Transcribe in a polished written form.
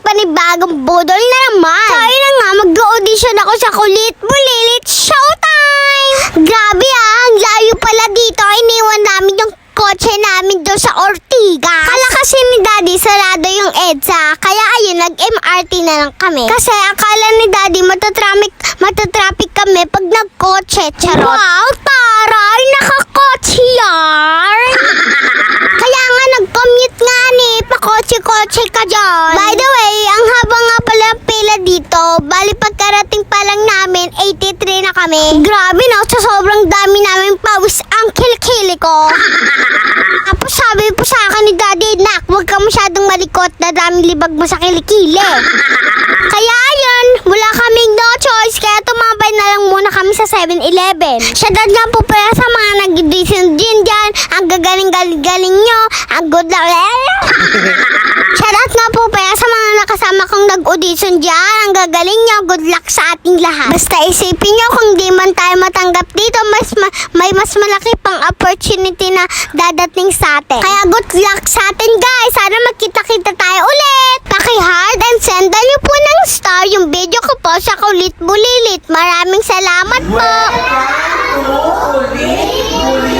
panibagong budol na naman. So, ayun na nga, mag-audition ako sa Kulit Bulilit Showtime! Grabe ang layo pala dito. Iniwan namin yung kotse namin doon sa Ortigas. Kala kasi ni Daddy sarado yung EDSA. Kaya ayun, nag-MRT na lang kami. Kasi akala ni Daddy matatraffic kami pag nagkotse. Charot. Wow, taray! Nakakotse yan! Kaya nga nag-commute nga ni, pakotse-kotse ka dyan. By the way, ang haba nga pala ang pila dito. Bali pagkarating pa lang namin, 83 na kami. Grabe no, sa sobrang dami namin pawis ang kilikili ko. Tapos sabi po sa akin ni Daddy, nak, huwag ka masyadong malikot na daming libag mo sa kilikili. Kaya ayun, wala kaming no choice, kaya tumambay na lang muna kami sa 7-Eleven. Shoutout nga po pala sa mga nag-audition din dyan. Ang gagaling-galing nyo. Ang good luck. Shoutout nga po pala sa mga nakasama kong nag-audition dyan. Ang gagaling nyo. Good luck sa ating lahat. Basta isipin nyo kung di man tayo matanggap dito, may mas malaki pang opportunity na dadating sa atin. Kaya good luck sa atin guys. Sana magkita-kita tayo ulit. Paki-heart and sendan nyo po ng star yung video ko po sa Kulit Bulilit. Maraming salamat po. Welcome to Kulit Bulilit.